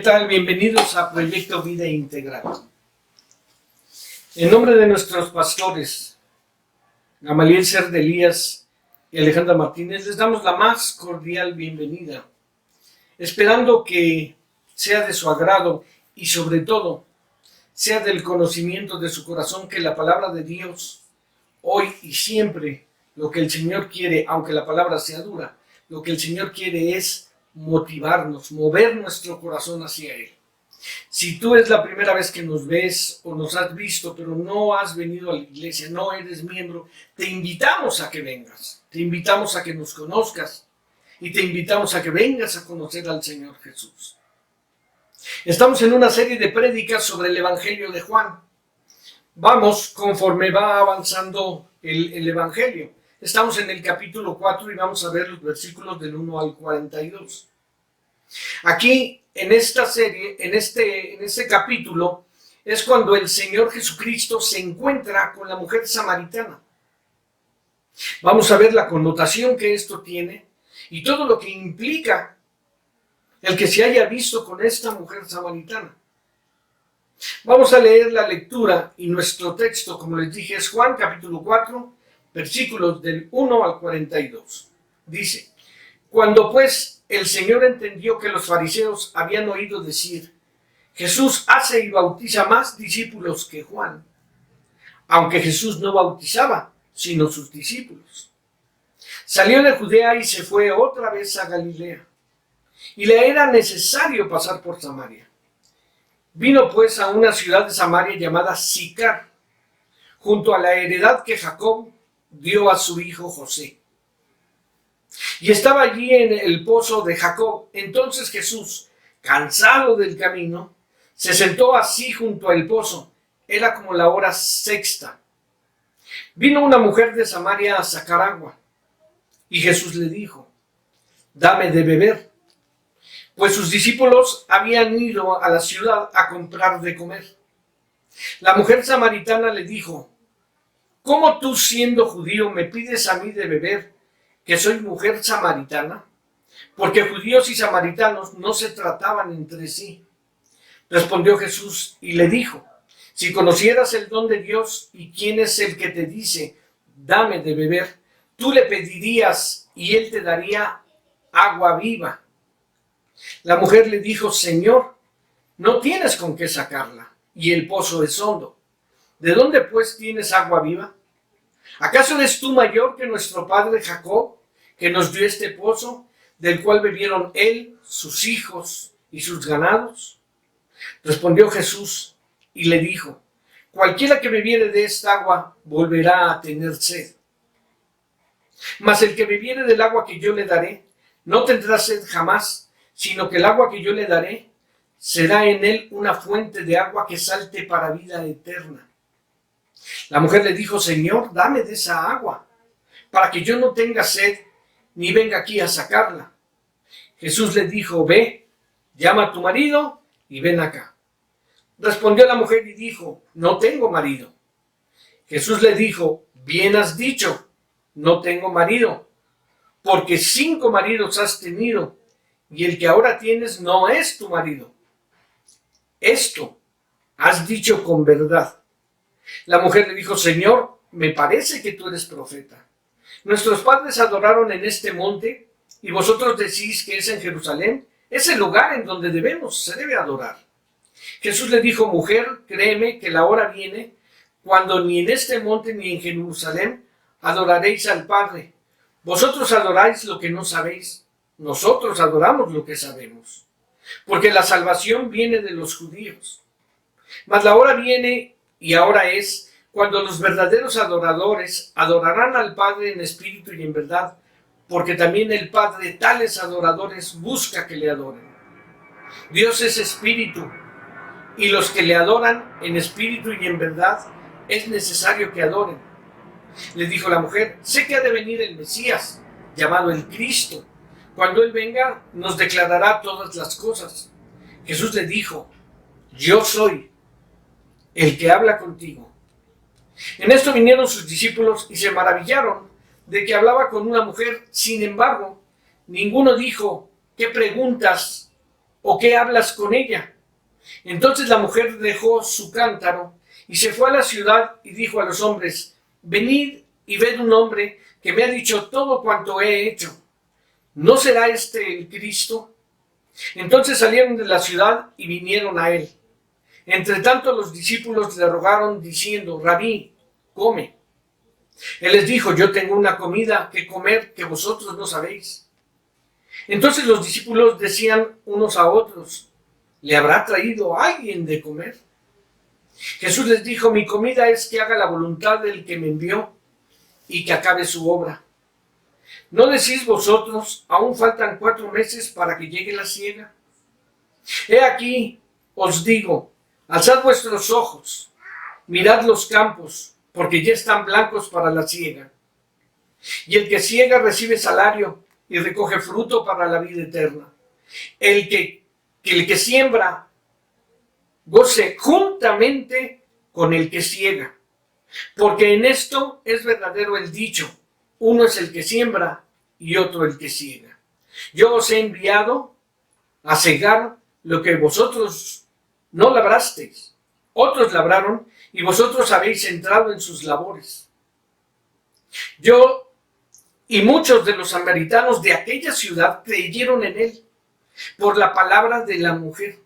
tal? Bienvenidos a Proyecto Vida Integral. En nombre de nuestros pastores, Gamaliel Cerdelías y Alejandra Martínez, les damos la más cordial bienvenida, esperando que sea de su agrado y sobre todo sea del conocimiento de su corazón que la palabra de Dios, hoy y siempre, lo que el Señor quiere, aunque la palabra sea dura, lo que el Señor quiere es motivarnos, mover nuestro corazón hacia Él. Si tú es la primera vez que nos ves o nos has visto, pero no has venido a la iglesia, no eres miembro, te invitamos a que vengas, te invitamos a que nos conozcas y te invitamos a que vengas a conocer al Señor Jesús. Estamos en una serie de prédicas sobre el Evangelio de Juan. Vamos conforme va avanzando el Evangelio. Estamos en el capítulo 4 y vamos a ver los versículos del 1 al 42. Aquí, en esta serie, en este capítulo, es cuando el Señor Jesucristo se encuentra con la mujer samaritana. Vamos a ver la connotación que esto tiene y todo lo que implica el que se haya visto con esta mujer samaritana. Vamos a leer la lectura y nuestro texto, como les dije, es Juan capítulo 4, versículos del 1 al 42. Dice: Cuando pues el Señor entendió que los fariseos habían oído decir: Jesús hace y bautiza más discípulos que Juan, aunque Jesús no bautizaba, sino sus discípulos, salió de Judea y se fue otra vez a Galilea, y le era necesario pasar por Samaria. Vino pues a una ciudad de Samaria llamada Sicar, junto a la heredad que Jacob dio a su hijo José. Y estaba allí en el pozo de Jacob. Entonces Jesús, cansado del camino, se sentó así junto al pozo. Era como la hora sexta. Vino una mujer de Samaria a sacar agua, y Jesús le dijo: dame de beber, pues sus discípulos habían ido a la ciudad a comprar de comer. La mujer samaritana le dijo: ¿cómo tú, siendo judío, me pides a mí de beber, que soy mujer samaritana? Porque judíos y samaritanos no se trataban entre sí. Respondió Jesús y le dijo: si conocieras el don de Dios y quién es el que te dice, dame de beber, tú le pedirías y él te daría agua viva. La mujer le dijo: Señor, no tienes con qué sacarla, y el pozo es hondo. ¿De dónde pues tienes agua viva? ¿Acaso eres tú mayor que nuestro padre Jacob, que nos dio este pozo, del cual bebieron él, sus hijos y sus ganados? Respondió Jesús y le dijo: cualquiera que bebiere de esta agua volverá a tener sed. Mas el que bebiere del agua que yo le daré, no tendrá sed jamás, sino que el agua que yo le daré será en él una fuente de agua que salte para vida eterna. La mujer le dijo: Señor, dame de esa agua, para que yo no tenga sed, ni venga aquí a sacarla. Jesús le dijo: ve, llama a tu marido y ven acá. Respondió la mujer y dijo: no tengo marido. Jesús le dijo: bien has dicho, no tengo marido, porque 5 maridos has tenido, y el que ahora tienes no es tu marido. Esto has dicho con verdad. La mujer le dijo: Señor, me parece que tú eres profeta. Nuestros padres adoraron en este monte, y vosotros decís que es en Jerusalén. Es el lugar en donde se debe adorar. Jesús le dijo: mujer, créeme que la hora viene cuando ni en este monte ni en Jerusalén adoraréis al Padre. Vosotros adoráis lo que no sabéis, nosotros adoramos lo que sabemos, porque la salvación viene de los judíos. Mas la hora viene, y ahora es, cuando los verdaderos adoradores adorarán al Padre en espíritu y en verdad, porque también el Padre tales adoradores busca que le adoren. Dios es espíritu, y los que le adoran en espíritu y en verdad es necesario que adoren. Le dijo la mujer: sé que ha de venir el Mesías, llamado el Cristo. Cuando él venga, nos declarará todas las cosas. Jesús le dijo: yo soy el que habla contigo. En esto vinieron sus discípulos y se maravillaron de que hablaba con una mujer. Sin embargo, ninguno dijo: ¿qué preguntas ¿O qué hablas con ella? Entonces la mujer dejó su cántaro y se fue a la ciudad y dijo a los hombres: venid y ved un hombre que me ha dicho todo cuanto he hecho. ¿No será este el Cristo? Entonces salieron de la ciudad y vinieron a él. Entre tanto los discípulos le rogaron diciendo: Rabí, come. Él les dijo: yo tengo una comida que comer que vosotros no sabéis. Entonces los discípulos decían unos a otros: ¿le habrá traído alguien de comer? Jesús les dijo: mi comida es que haga la voluntad del que me envió y que acabe su obra. ¿No decís vosotros: aún faltan 4 meses para que llegue la siega? He aquí, os digo, alzad vuestros ojos, mirad los campos, porque ya están blancos para la siega. Y el que siega recibe salario y recoge fruto para la vida eterna. El que siembra goce juntamente con el que siega, porque en esto es verdadero el dicho: uno es el que siembra y otro el que siega. Yo os he enviado a segar lo que vosotros no labrasteis. Otros labraron y vosotros habéis entrado en sus labores. Yo y muchos de los samaritanos de aquella ciudad creyeron en él por la palabra de la mujer,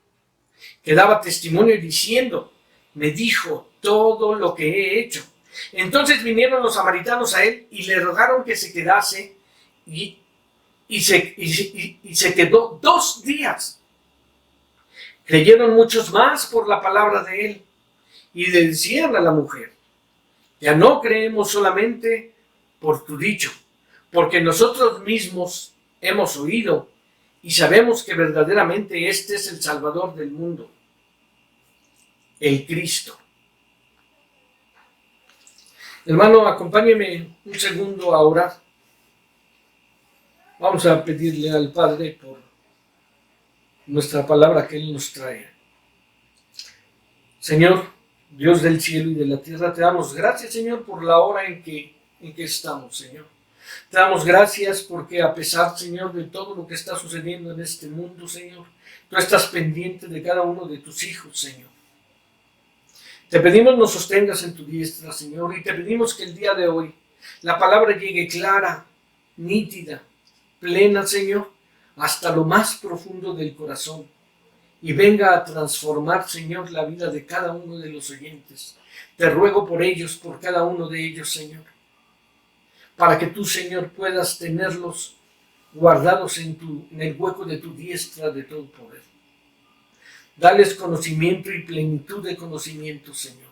que daba testimonio diciendo: me dijo todo lo que he hecho. Entonces vinieron los samaritanos a él y le rogaron que se quedase, y se quedó 2 días. Creyeron muchos más por la palabra de él y le decían a la mujer: ya no creemos solamente por tu dicho, porque nosotros mismos hemos oído y sabemos que verdaderamente este es el Salvador del mundo, el Cristo. Hermano, acompáñeme un segundo a orar. Vamos a pedirle al Padre por nuestra palabra que Él nos trae. Señor, Dios del cielo y de la tierra, te damos gracias, Señor, por la hora en que estamos, Señor. Te damos gracias porque a pesar, Señor, de todo lo que está sucediendo en este mundo, Señor, tú estás pendiente de cada uno de tus hijos, Señor. Te pedimos nos sostengas en tu diestra, Señor, y te pedimos que el día de hoy la palabra llegue clara, nítida, plena, Señor, hasta lo más profundo del corazón y venga a transformar, Señor, la vida de cada uno de los oyentes. Te ruego por ellos, por cada uno de ellos, Señor, para que tú, Señor, puedas tenerlos guardados en el hueco de tu diestra de todo poder. Dales conocimiento y plenitud de conocimiento, Señor,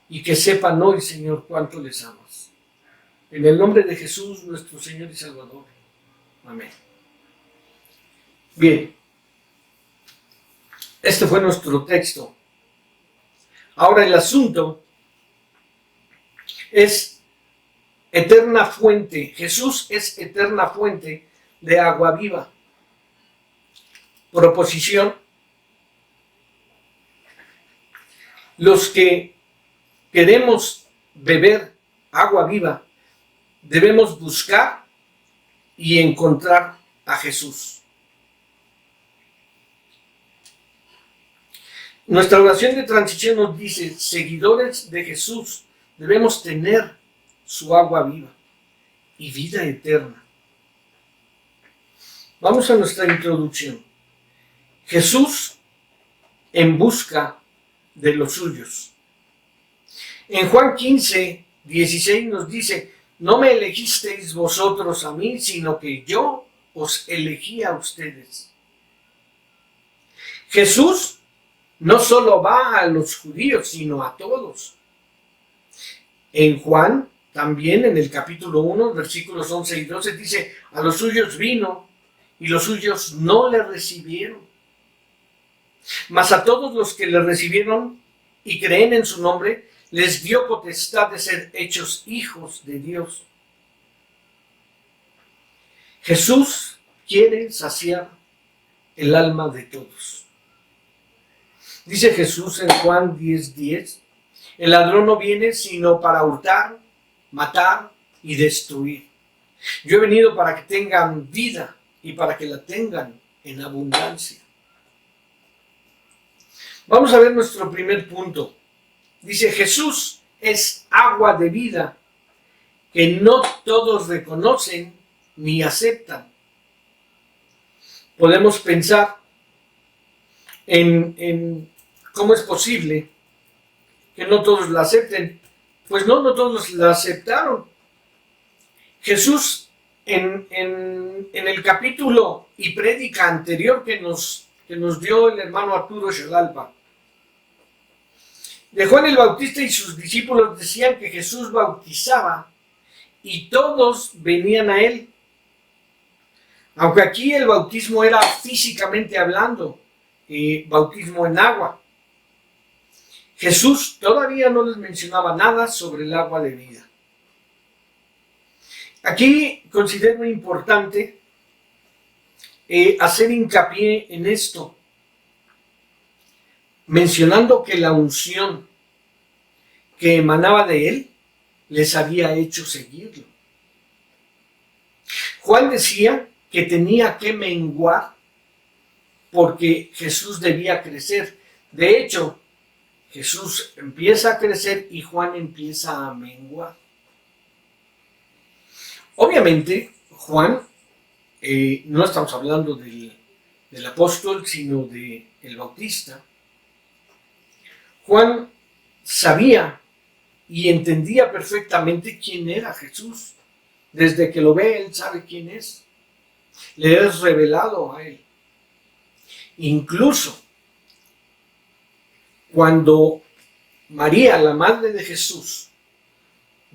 y que sepan hoy, Señor, cuánto les amas. En el nombre de Jesús, nuestro Señor y Salvador. Amén. Bien, este fue nuestro texto. Ahora el asunto es eterna fuente. Jesús es eterna fuente de agua viva. Proposición: los que queremos beber agua viva debemos buscar y encontrar a Jesús. Nuestra oración de transición nos dice: seguidores de Jesús debemos tener su agua viva y vida eterna. Vamos a nuestra introducción. Jesús en busca de los suyos. En Juan 15, 16 nos dice: no me elegisteis vosotros a mí, sino que yo os elegí a ustedes. Jesús no solo va a los judíos, sino a todos. En Juan, también en el capítulo 1, versículos 11 y 12, dice: a los suyos vino y los suyos no le recibieron. Mas a todos los que le recibieron y creen en su nombre, les dio potestad de ser hechos hijos de Dios. Jesús quiere saciar el alma de todos. Dice Jesús en Juan 10:10, el ladrón no viene sino para hurtar, matar y destruir. Yo he venido para que tengan vida y para que la tengan en abundancia. Vamos a ver nuestro primer punto. Dice, Jesús es agua de vida que no todos reconocen ni aceptan. Podemos pensar en cómo es posible que no todos la acepten. Pues no todos la aceptaron. Jesús en el capítulo y prédica anterior que nos dio el hermano Arturo Xalalpa, de Juan el Bautista y sus discípulos decían que Jesús bautizaba y todos venían a él. Aunque aquí el bautismo era físicamente hablando, bautismo en agua. Jesús todavía no les mencionaba nada sobre el agua de vida. Aquí considero importante hacer hincapié en esto, mencionando que la unción que emanaba de él les había hecho seguirlo. Juan decía que tenía que menguar porque Jesús debía crecer. De hecho, Jesús empieza a crecer y Juan empieza a menguar. Obviamente, Juan, no estamos hablando del apóstol, sino del Bautista. Juan sabía y entendía perfectamente quién era Jesús. Desde que lo ve, él sabe quién es. Le es revelado a él. Incluso cuando María, la madre de Jesús,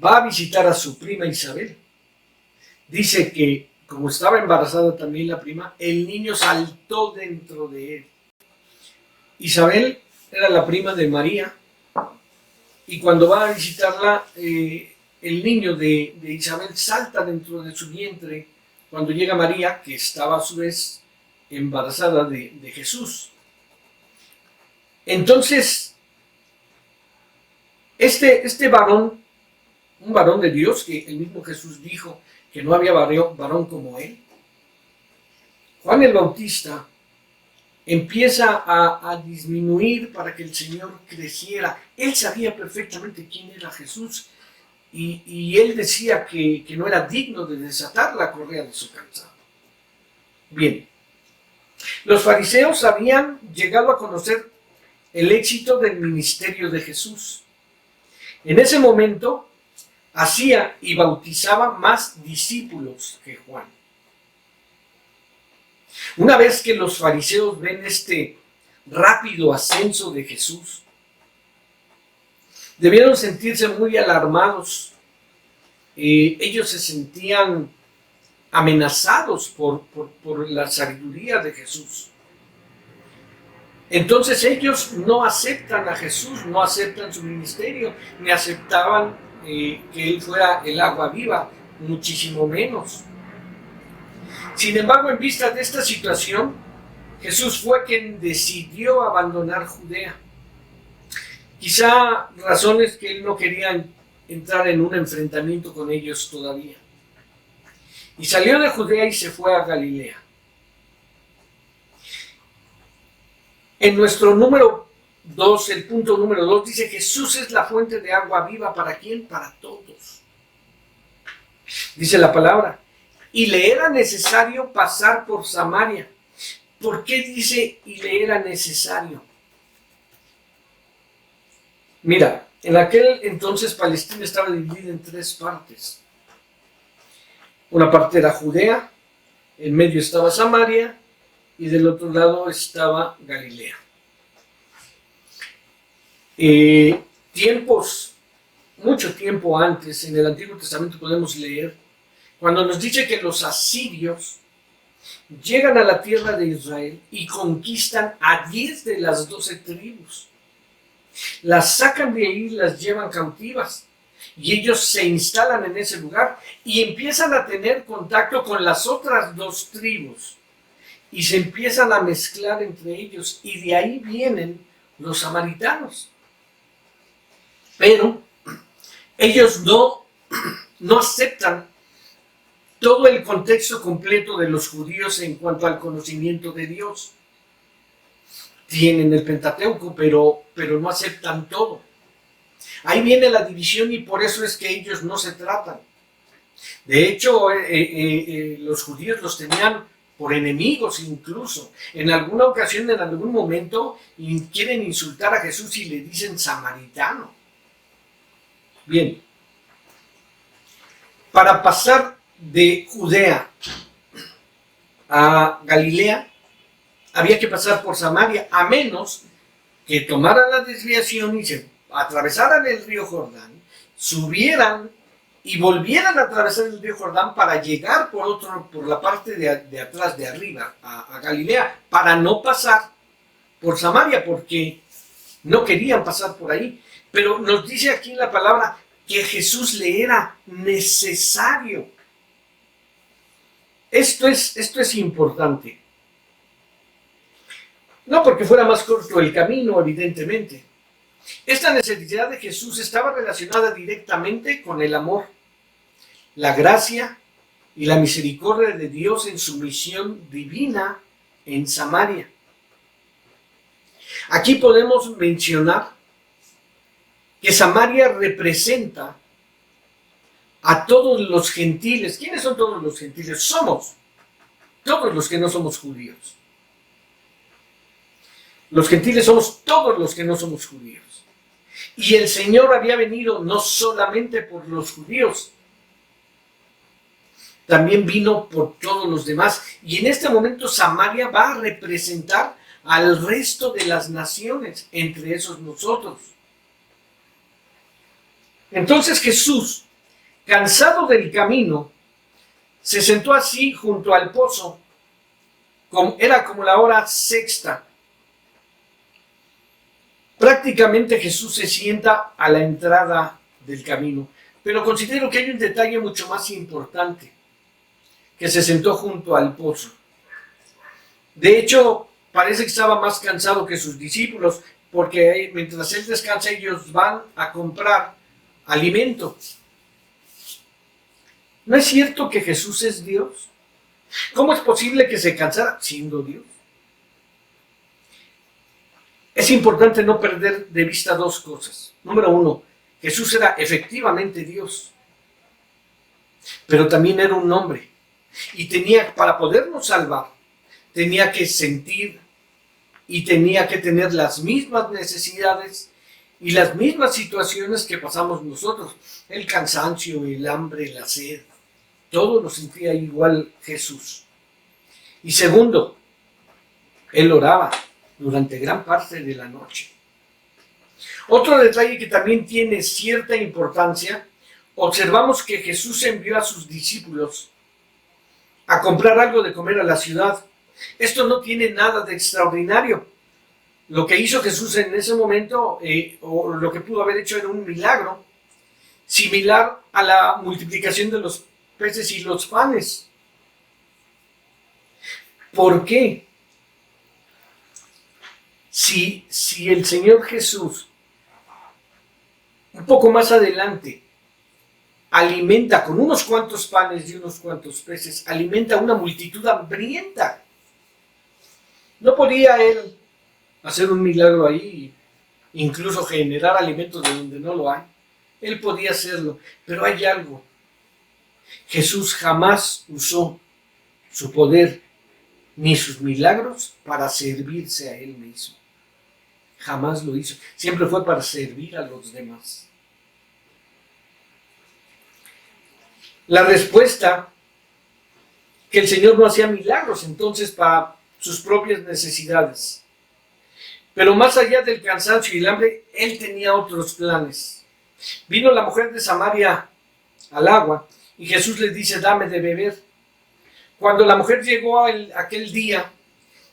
va a visitar a su prima Isabel, dice que como estaba embarazada también la prima, el niño saltó dentro de él. Isabel era la prima de María y cuando va a visitarla, el niño de Isabel salta dentro de su vientre cuando llega María, que estaba a su vez embarazada de Jesús. Entonces, este varón, un varón de Dios, que el mismo Jesús dijo que no había varón como él, Juan el Bautista empieza a disminuir para que el Señor creciera. Él sabía perfectamente quién era Jesús y él decía que no era digno de desatar la correa de su calzado. Bien, los fariseos habían llegado a conocer el éxito del ministerio de Jesús. En ese momento hacía y bautizaba más discípulos que Juan. Una vez que los fariseos ven este rápido ascenso de Jesús, debieron sentirse muy alarmados. Ellos se sentían amenazados por la sabiduría de Jesús. Entonces ellos no aceptan a Jesús, no aceptan su ministerio, ni aceptaban que él fuera el agua viva, muchísimo menos. Sin embargo, en vista de esta situación, Jesús fue quien decidió abandonar Judea. Quizá razones que él no quería entrar en un enfrentamiento con ellos todavía. Y salió de Judea y se fue a Galilea. En nuestro número 2, el punto número 2, dice: Jesús es la fuente de agua viva. ¿Para quién? Para todos. Dice la palabra: y le era necesario pasar por Samaria. ¿Por qué dice y le era necesario? Mira, en aquel entonces Palestina estaba dividida en 3 partes. Una parte era Judea, en medio estaba Samaria y del otro lado estaba Galilea. Mucho tiempo antes, en el Antiguo Testamento podemos leer, cuando nos dice que los asirios llegan a la tierra de Israel y conquistan a 10 de las 12 tribus. Las sacan de ahí, las llevan cautivas y ellos se instalan en ese lugar y empiezan a tener contacto con las otras 2 tribus y se empiezan a mezclar entre ellos y de ahí vienen los samaritanos. Pero ellos no aceptan todo el contexto completo de los judíos en cuanto al conocimiento de Dios. Tienen el Pentateuco, pero no aceptan todo. Ahí viene la división y por eso es que ellos no se tratan. De hecho, los judíos los tenían por enemigos incluso. En alguna ocasión, en algún momento, quieren insultar a Jesús y le dicen samaritano. Bien, para pasar de Judea a Galilea, había que pasar por Samaria, a menos que tomaran la desviación y se atravesaran el río Jordán, subieran y volvieran a atravesar el río Jordán para llegar por la parte de atrás, de arriba, a Galilea, para no pasar por Samaria, porque no querían pasar por ahí. Pero nos dice aquí en la palabra que a Jesús le era necesario. Esto es importante. No porque fuera más corto el camino, evidentemente. Esta necesidad de Jesús estaba relacionada directamente con el amor, la gracia y la misericordia de Dios en su misión divina en Samaria. Aquí podemos mencionar que Samaria representa a todos los gentiles. ¿Quiénes son todos los gentiles? Somos todos los que no somos judíos. Los gentiles somos todos los que no somos judíos. Y el Señor había venido no solamente por los judíos, también vino por todos los demás. Y en este momento Samaria va a representar al resto de las naciones, entre esos nosotros. Entonces Jesús, cansado del camino, se sentó así junto al pozo. Era como la hora sexta. Prácticamente Jesús se sienta a la entrada del camino. Pero considero que hay un detalle mucho más importante, que se sentó junto al pozo. De hecho, parece que estaba más cansado que sus discípulos, porque mientras él descansa, ellos van a comprar alimento. ¿No es cierto que Jesús es Dios? ¿Cómo es posible que se cansara siendo Dios? Es importante no perder de vista dos cosas. Número uno, Jesús era efectivamente Dios, pero también era un hombre. Y para podernos salvar, tenía que sentir y tenía que tener las mismas necesidades y las mismas situaciones que pasamos nosotros. El cansancio, el hambre, la sed, todo lo sentía igual Jesús. Y segundo, él oraba durante gran parte de la noche. Otro detalle que también tiene cierta importancia, observamos que Jesús envió a sus discípulos a comprar algo de comer a la ciudad. Esto no tiene nada de extraordinario. Lo que hizo Jesús en ese momento, o lo que pudo haber hecho, era un milagro similar a la multiplicación de los peces y los panes. ¿Por qué? Si el Señor Jesús, un poco más adelante, alimenta con unos cuantos panes y unos cuantos peces, alimenta a una multitud hambrienta, ¿no podía él hacer un milagro ahí, incluso generar alimentos de donde no lo hay? Él podía hacerlo, pero hay algo. Jesús jamás usó su poder ni sus milagros para servirse a él mismo. Jamás lo hizo. Siempre fue para servir a los demás. La respuesta, que el Señor no hacía milagros entonces para sus propias necesidades. Pero más allá del cansancio y el hambre, él tenía otros planes. Vino la mujer de Samaria al agua y Jesús le dice: dame de beber. Cuando la mujer llegó aquel día,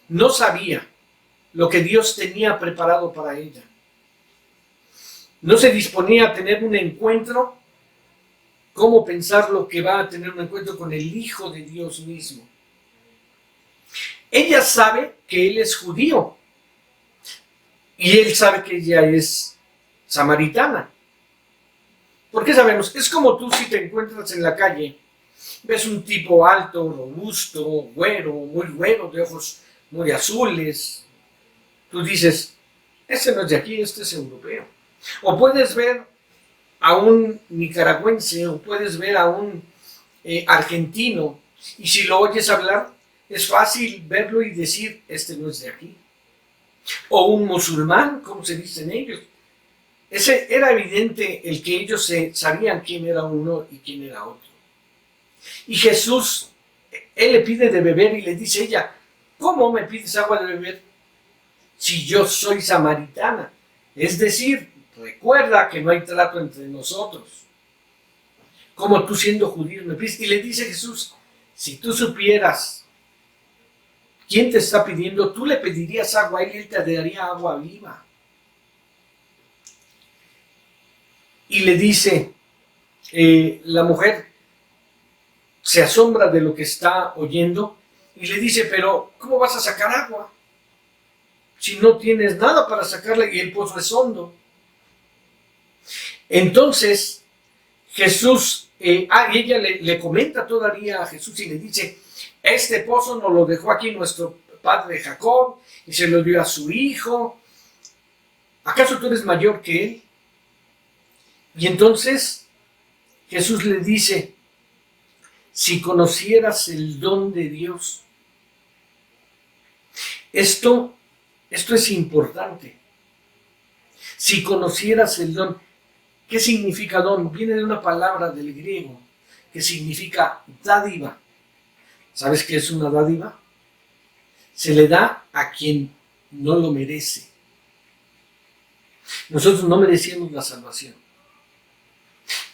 no sabía lo que Dios tenía preparado para ella. No se disponía a tener un encuentro. ¿Cómo pensar lo que va a tener un encuentro con el Hijo de Dios mismo? Ella sabe que él es judío y él sabe que ella es samaritana. ¿Por qué sabemos? Es como tú si te encuentras en la calle ves un tipo alto, robusto, muy güero, de ojos muy azules, tú dices, este no es de aquí, este es europeo. O puedes ver a un nicaragüense, o puedes ver a un argentino, y si lo oyes hablar, es fácil verlo y decir, este no es de aquí. O un musulmán, como se dicen ellos. Ese era evidente el que ellos sabían quién era uno y quién era otro. Y Jesús, él le pide de beber y le dice ella, ¿cómo me pides agua de beber si yo soy samaritana? Es decir, recuerda que no hay trato entre nosotros. Como tú siendo judío me pides. Y le dice Jesús, si tú supieras quién te está pidiendo, tú le pedirías agua a él y él te daría agua viva. Y le dice, la mujer se asombra de lo que está oyendo y le dice, pero ¿cómo vas a sacar agua si no tienes nada para sacarla y el pozo es hondo? Entonces Jesús, y ella le comenta todavía a Jesús y le dice, este pozo nos lo dejó aquí nuestro padre Jacob y se lo dio a su hijo. ¿Acaso tú eres mayor que él? Y entonces Jesús le dice, si conocieras el don de Dios. Esto es importante. Si conocieras el don. ¿Qué significa don? Viene de una palabra del griego que significa dádiva. ¿Sabes qué es una dádiva? Se le da a quien no lo merece. Nosotros no merecíamos la salvación,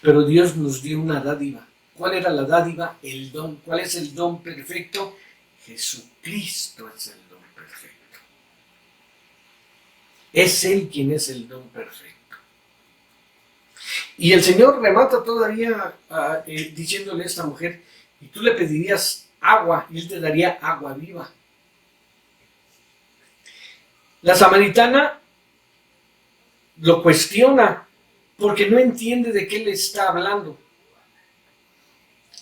pero Dios nos dio una dádiva. ¿Cuál era la dádiva? El don. ¿Cuál es el don perfecto? Jesucristo es el don perfecto. Es Él quien es el don perfecto. Y el Señor remata todavía diciéndole a esta mujer, y tú le pedirías agua y Él te daría agua viva. La samaritana lo cuestiona porque no entiende de qué le está hablando.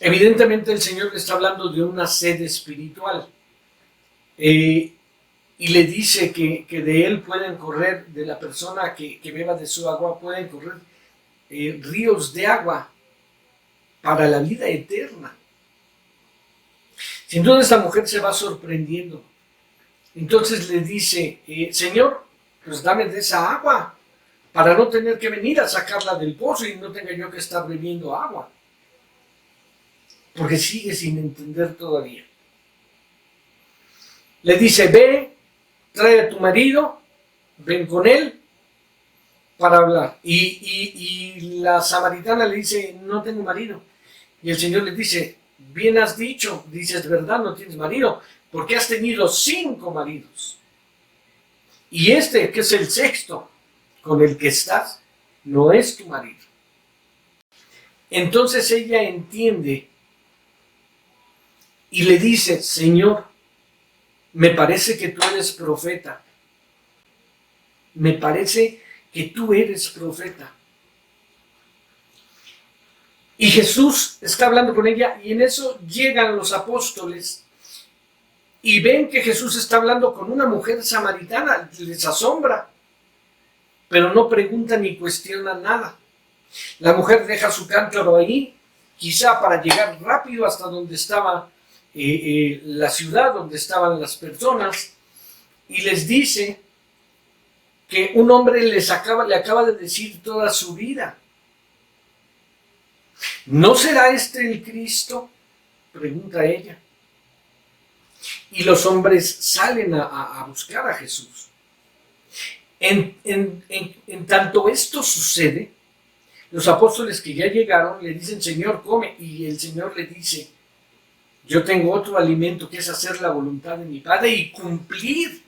Evidentemente el Señor le está hablando de una sed espiritual y le dice que de él pueden correr, de la persona que beba de su agua, pueden correr ríos de agua para la vida eterna. Sin duda esta mujer se va sorprendiendo. Entonces le dice, Señor, pues dame de esa agua para no tener que venir a sacarla del pozo y no tenga yo que estar bebiendo agua. Porque sigue sin entender todavía. Le dice, ve, trae a tu marido, ven con él para hablar. Y la samaritana le dice, no tengo marido. Y el Señor le dice, bien has dicho, dices verdad, no tienes marido, porque has tenido 5 maridos. Y este, que es el 6º, con el que estás, no es tu marido. Entonces ella entiende y le dice, Señor, me parece que tú eres profeta. Me parece que tú eres profeta. Y Jesús está hablando con ella y en eso llegan los apóstoles y ven que Jesús está hablando con una mujer samaritana. Les asombra, pero no preguntan ni cuestionan nada. La mujer deja su cántaro ahí, quizá para llegar rápido hasta donde estaba la ciudad, donde estaban las personas, y les dice que un hombre le acaba de decir toda su vida. ¿No será este el Cristo?, pregunta ella. Y los hombres salen a buscar a Jesús. En tanto esto sucede, los apóstoles que ya llegaron le dicen, Señor, come. Y el Señor le dice, yo tengo otro alimento que es hacer la voluntad de mi Padre y cumplir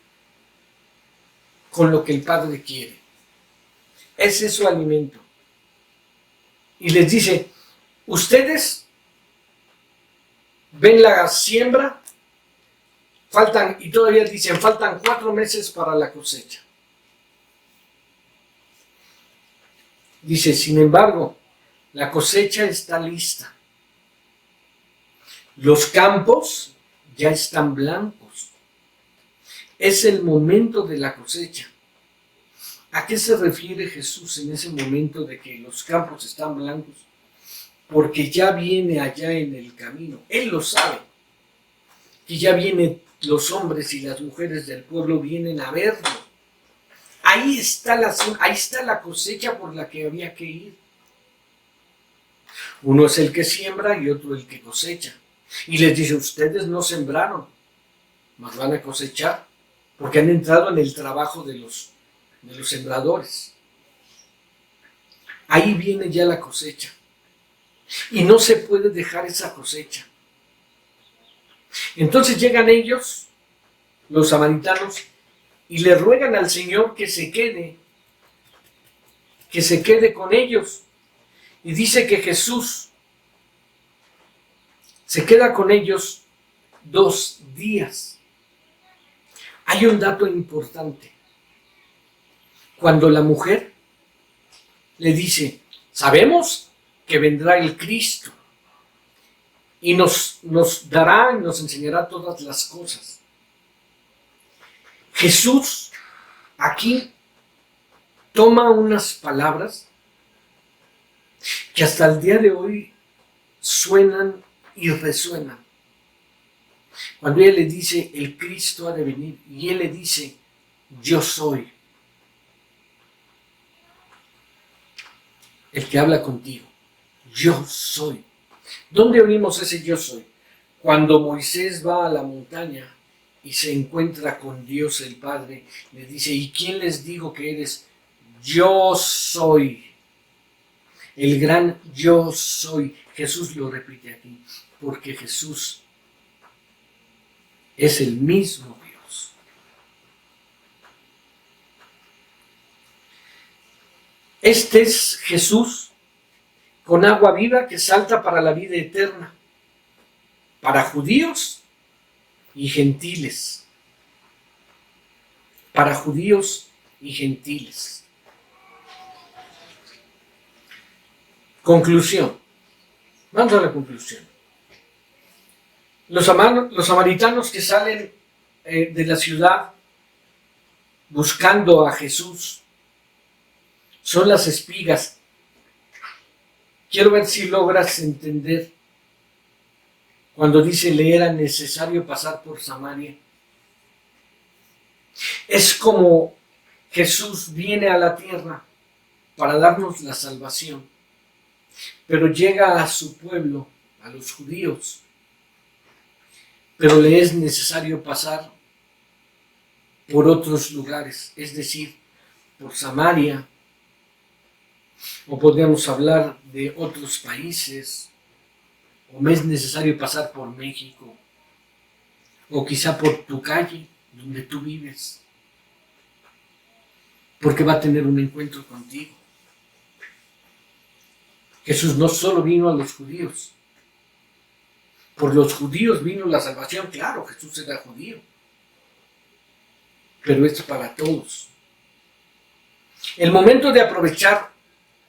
con lo que el Padre quiere. Ese es su alimento. Y les dice, ustedes ven la siembra, y todavía dicen, faltan 4 meses para la cosecha. Dice, sin embargo, la cosecha está lista. Los campos ya están blancos. Es el momento de la cosecha. ¿A qué se refiere Jesús en ese momento de que los campos están blancos? Porque ya viene allá en el camino. Él lo sabe. Que ya vienen los hombres y las mujeres del pueblo, vienen a verlo. Ahí está la cosecha por la que había que ir. Uno es el que siembra y otro el que cosecha. Y les dice, ustedes no sembraron, mas van a cosechar, porque han entrado en el trabajo de los sembradores. Ahí viene ya la cosecha. Y no se puede dejar esa cosecha. Entonces llegan ellos, los samaritanos, y le ruegan al Señor que se quede con ellos. Y dice que Jesús se queda con ellos 2 días. Hay un dato importante. Cuando la mujer le dice, sabemos que vendrá el Cristo y nos dará y nos enseñará todas las cosas. Jesús aquí toma unas palabras que hasta el día de hoy suenan y resuenan. Cuando ella le dice, el Cristo ha de venir, y él le dice, yo soy el que habla contigo. Yo soy. ¿Dónde oímos ese yo soy? Cuando Moisés va a la montaña y se encuentra con Dios el Padre, le dice, ¿y quién les dijo que eres? Yo soy. El gran yo soy. Jesús lo repite aquí, porque Jesús es el mismo Dios. Este es Jesús con agua viva que salta para la vida eterna, para judíos y gentiles. Para judíos y gentiles. Conclusión. Vamos a la conclusión. Los samaritanos que salen de la ciudad buscando a Jesús son las espigas. Quiero ver si logras entender cuando dice le era necesario pasar por Samaria. Es como Jesús viene a la tierra para darnos la salvación, pero llega a su pueblo, a los judíos, pero le es necesario pasar por otros lugares, es decir, por Samaria, o podríamos hablar de otros países, o me es necesario pasar por México, o quizá por tu calle, donde tú vives, porque va a tener un encuentro contigo. Jesús no solo vino a los judíos, por los judíos vino la salvación, claro, Jesús era judío, pero esto es para todos. El momento de aprovechar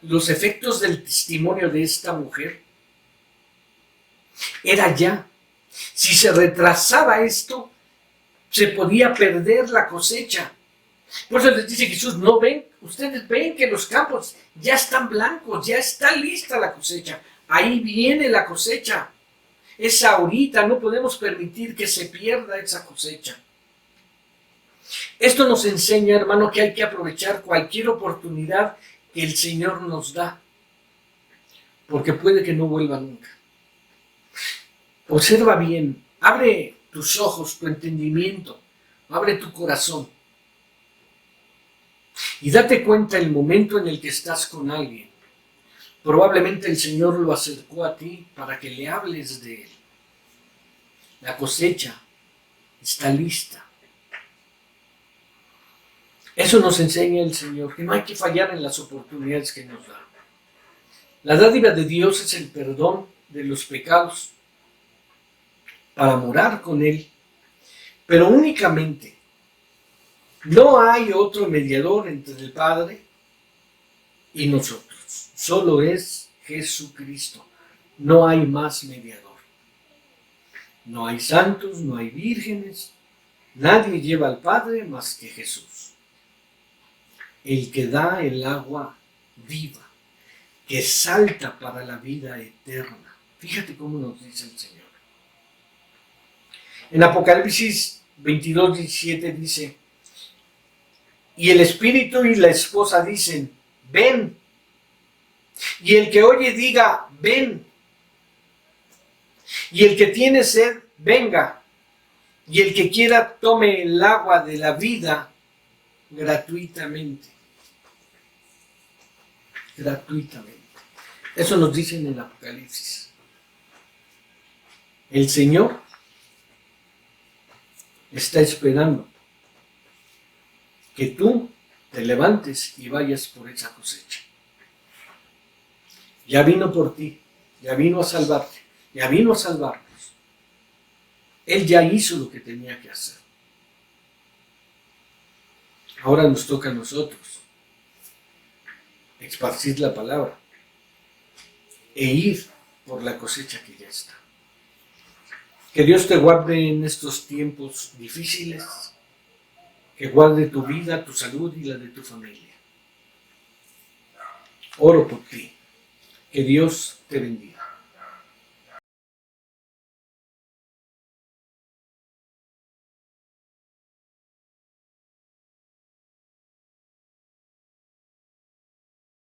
los efectos del testimonio de esta mujer era ya. Si se retrasaba esto, se podía perder la cosecha. Por eso les dice Jesús, no ven, ustedes ven que los campos ya están blancos, ya está lista la cosecha. Ahí viene la cosecha. Es ahorita, no podemos permitir que se pierda esa cosecha. Esto nos enseña, hermano, que hay que aprovechar cualquier oportunidad que el Señor nos da, porque puede que no vuelva nunca. Observa bien, abre tus ojos, tu entendimiento, abre tu corazón y date cuenta el momento en el que estás con alguien. Probablemente el Señor lo acercó a ti para que le hables de Él. La cosecha está lista. Eso nos enseña el Señor, que no hay que fallar en las oportunidades que nos da. La dádiva de Dios es el perdón de los pecados para morar con Él, pero únicamente. No hay otro mediador entre el Padre y nosotros. Solo es Jesucristo. No hay más mediador. No hay santos, no hay vírgenes. Nadie lleva al Padre más que Jesús. El que da el agua viva, que salta para la vida eterna. Fíjate cómo nos dice el Señor. En Apocalipsis 22:17 dice, y el Espíritu y la esposa dicen, ven. Y el que oye diga, ven. Y el que tiene sed, venga. Y el que quiera tome el agua de la vida gratuitamente. Gratuitamente. Eso nos dice en el Apocalipsis. El Señor está esperando que tú te levantes y vayas por esa cosecha. Ya vino por ti, ya vino a salvarte, ya vino a salvarnos. Él ya hizo lo que tenía que hacer. Ahora nos toca a nosotros esparcir la palabra e ir por la cosecha que ya está. Que Dios te guarde en estos tiempos difíciles, que guarde tu vida, tu salud y la de tu familia. Oro por ti. Que Dios te bendiga.